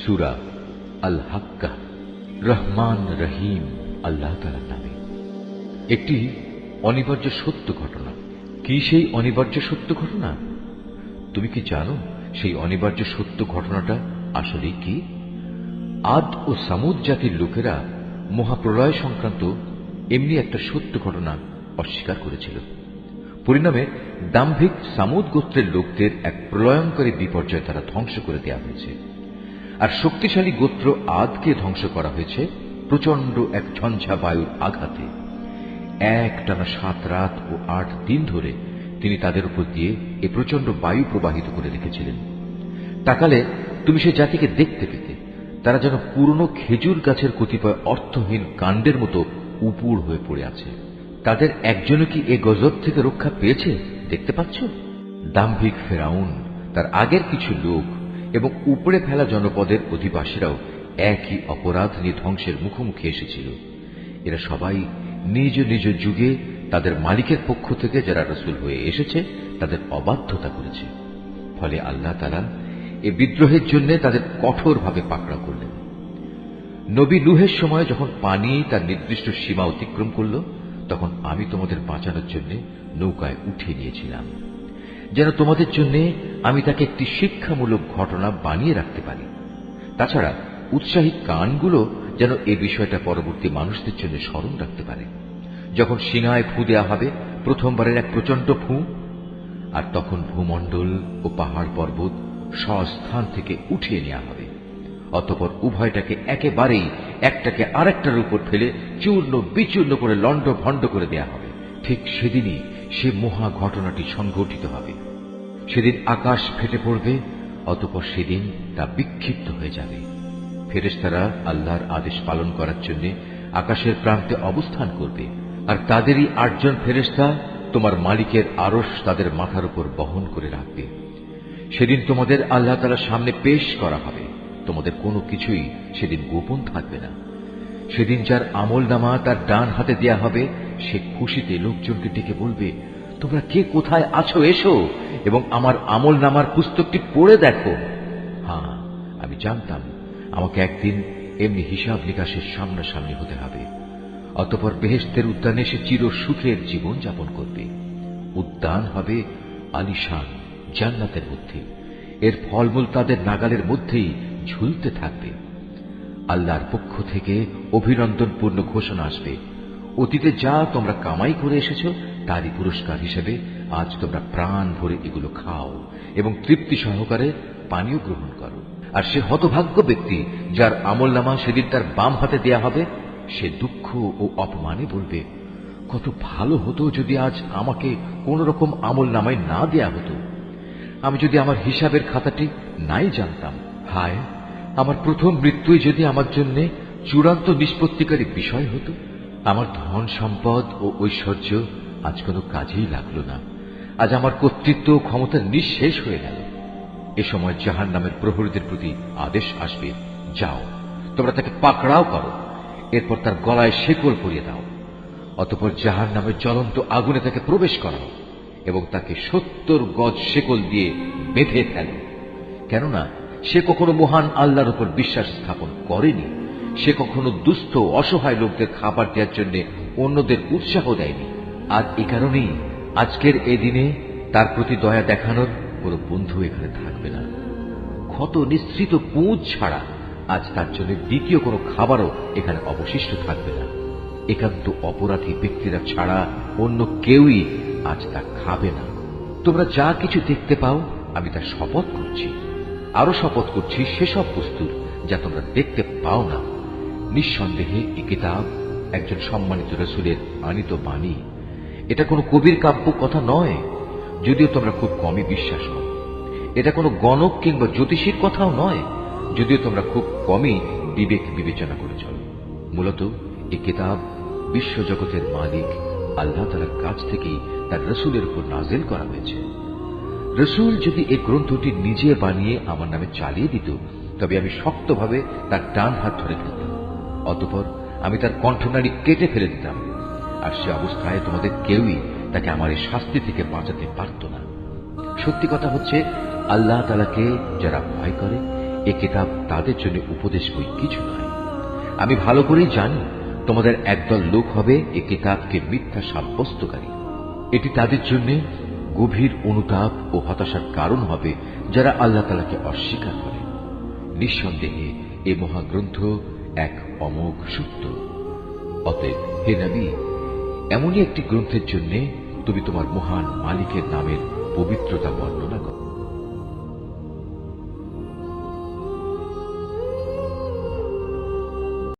সূরা আল হাক্কা, রহমান রহিম আল্লাহ তাআলার নামে। একটি অনিবার্য সত্য ঘটনা। কি সেই অনিবার্য সত্য ঘটনা? তুমি কি জানো সেই অনিবার্য সত্য ঘটনাটা আসলে কি? আদ ও সামুদ জাতির লোকেরা মহাপ্রলয় সংক্রান্ত এমনি একটা সত্য ঘটনা অস্বীকার করেছিল। পরিণামে দাম্ভিক সামুদ গোত্রের লোকদের এক প্রলয়ঙ্করী বিপর্যয় দ্বারা ধ্বংস করে দেওয়া হয়েছে। আর শক্তিশালী গোত্র আদকে ধ্বংস করা হয়েছে প্রচন্ড এক ঝঞ্ঝা বায়ুর আঘাতে। একটানা 7 রাত ও 8 দিন ধরে তিনি তাদের উপর দিয়ে এ প্রচন্ড বায়ু প্রবাহিত করে রেখেছিলেন। তাকালে তুমি সে জাতিকে দেখতে পেতে তারা যেন পুরনো খেজুর গাছের কতিপয় অর্থহীন কাণ্ডের মতো উপুড় হয়ে পড়ে আছে। তাদের একজনও কি এ গজব থেকে রক্ষা পেয়েছে দেখতে পাচ্ছ? দাম্ভিক ফেরাউন, তার আগের কিছু লোক এবং উপড়ে ফেলা জনপদের অধিবাসীরাও একই অপরাধ নিয়ে ধ্বংসের মুখোমুখি এসেছিল। এরা সবাই নিজ নিজ যুগে তাদের মালিকের পক্ষ থেকে যারা রাসূল হয়ে এসেছে তাদের অবাধ্যতা করেছে। ফলে আল্লাহ তাআলা এ বিদ্রোহের জন্য তাদের কঠোরভাবে পাকড়াও করলেন। নবী নূহের সময় যখন পানি তার নির্দিষ্ট সীমা অতিক্রম করল, তখন আমি তোমাদের বাঁচানোর জন্য নৌকায় উঠিয়ে নিয়েছিলাম, যেন তোমাদের জন্য আমি তাকে একটি শিক্ষামূলক ঘটনা বানিয়ে রাখতে পারি। তাছাড়া উৎসাহী কানগুলো যেন এ বিষয়টা পরবর্তী মানুষদের জন্য স্মরণ রাখতে পারে। যখন সিনায় ফু দেয়া হবে প্রথমবারের এক প্রচন্ড ফু, আর তখন ভূমণ্ডল ও পাহাড় পর্বত স্বস্থান থেকে উঠিয়ে নেওয়া হবে। অতঃপর উভয়টাকে একেবারেই একটাকে আরেকটার উপর ফেলে চূর্ণ বিচূর্ণ করে লণ্ড ভণ্ড করে দেয়া হবে। ঠিক সেদিনই সে মহা ঘটনাটি সংঘটিত হবে। সেদিন আকাশ ফেটে পড়বে, অতঃপর সেদিন তা বিক্ষিপ্ত হয়ে যাবে। ফেরেশতারা আল্লাহর আদেশ পালন করার জন্য আকাশের প্রান্তে অবস্থান করবে, আর তাদেরই 8 জন ফেরেশতা তোমার মালিকের আরশ তাদের মাথার উপর বহন করে রাখবে। সেদিন তোমাদের আল্লাহ তাআলার সামনে পেশ করা হবে। তোমাদের কোনো কিছুই সেদিন গোপন থাকবে না। সেদিন যার আমলনামা তার ডান হাতে দেয়া হবে, সে খুশিতে লোকজনকে ডেকে বলবে, তোমরা কে কোথায় আছো, এসো এবং আমার আমলনামার পুস্তকটি পড়ে দেখো। হ্যাঁ, আমি জানতাম আমাকে একদিন এমনি হিসাব নিকাশের সামনাসামনি হতে হবে। অতঃপর বেহেশতের উদ্যানে সে চির সুখের জীবন যাপন করবে। উদ্যান হবে আলিশান জান্নাতের মধ্যে। এর ফলমূল তাদের নাগালের মধ্যেই ঝুলতে থাকবে। আল্লাহর পক্ষ থেকে অভিনন্দনপূর্ণ ঘোষণা আসবে, অতীতে যা তোমরা কামাই করে এসেছো তারই পুরস্কার হিসেবে আজ তোমরা প্রাণ ভরে এগুলো খাও এবং তৃপ্তি সহকারে পানীয় গ্রহণ করো। আর সে হতভাগ্য ব্যক্তি যার আমলনামা সেদিন তার বাম হাতে দেয়া হবে, সে দুঃখ ও অপমানে বলবে, কত ভালো হতো যদি আজ আমাকে কোন রকম আমলনামায় না দেয়া হতো। আমি যদি আমার হিসাবের খাতাটি নাই জানতাম। হায়, আমার প্রথম মৃত্যুই যদি আমার জন্য চূড়ান্ত নিষ্পত্তিকারী বিষয় হতো। আমার ধন সম্পদ ও ঐশ্বর্য আজ কোনো কাজেই লাগলো না। আজ আমার কর্তৃত্ব ও ক্ষমতা নিঃশেষ হয়ে গেল। এ সময় জাহান্নামের প্রহরীদের প্রতি আদেশ আসবে, যাও তোমরা তাকে পাকড়াও করো, এরপর তার গলায় শেকল পরিয়ে দাও। অতঃপর জাহান্নামের জ্বলন্ত আগুনে তাকে প্রবেশ করাও এবং তাকে 70 গজ শেকল দিয়ে বেঁধে ফেলো। কেননা সে কখনো মহান আল্লাহর উপর বিশ্বাস স্থাপন করেনি। সে কখনো দুস্থ অসহায় লোকদের খাবার দেওয়ার জন্য অন্যদের উৎসাহ দেয়নি। আর এ কারণেই আজকের এই দিনে তার প্রতি দয়া দেখানোর কোনো বন্ধু এখানে থাকবে না। ক্ষত নিঃসৃত পুঁজ ছাড়া আজ তার জন্য দ্বিতীয় কোনো খাবারও এখানে অবশিষ্ট থাকবে না। একান্ত অপরাধী ব্যক্তিরা ছাড়া অন্য কেউই আজ তা খাবে না। তোমরা যা কিছু দেখতে পাও আমি তা শপথ করছি, আরো শপথ করছি সেসব বস্তুর যা তোমরা দেখতে পাও না। নিঃসন্দেহে এই কিতাব একজন সম্মানিত রাসূলের আনিত বাণী। এটা কোনো কবির কাব্য কথা নয়, যদিও তোমরা খুব কমই বিশ্বাস করো। এটা কোনো গণক কিংবা জ্যোতিষীর কথাও নয়, যদিও তোমরা খুব কমই বিবেক বিবেচনা করে চলো। মূলত এই কিতাব বিশ্বজগতের মালিক আল্লাহ তাআলার কাছ থেকেই তার রাসূলের উপর নাযিল করা হয়েছে। রাসূল যদি এই গ্রন্থটি নিজে বানিয়ে আমার নামে চালিয়ে দিত, তবে আমি শক্তভাবে তার ডান হাত ধরে ফেলতাম। অতঃপর আমি তার কণ্ঠনালী কেটে ফেলে দিতাম, আর সে অবস্থায় তোমাদের কেউই তাকে আমার এই শাস্তি থেকে বাঁচাতে পারত না। সত্যি কথা হচ্ছে, আল্লাহ তাআলাকে যারা ভয় করে এ কিতাব তাদের জন্য উপদেশ বই কিছু নয়। আমি ভালো করেই জানি তোমাদের একদল লোক হবে এ কিতাবকে মিথ্যা সাব্যস্তকারী। এটি তাদের জন্য গভীর অনুতাপ ও হতাশার কারণ হবে যারা আল্লাহ তাআলাকে অস্বীকার করে। নিঃসন্দেহে এ মহাগ্রন্থ এক অমোঘ সত্য। অতএব হে নবী, এমনই একটি গ্রন্থের জন্য তুমি তোমার মহান মালিকের নামের পবিত্রতা বর্ণনা করো।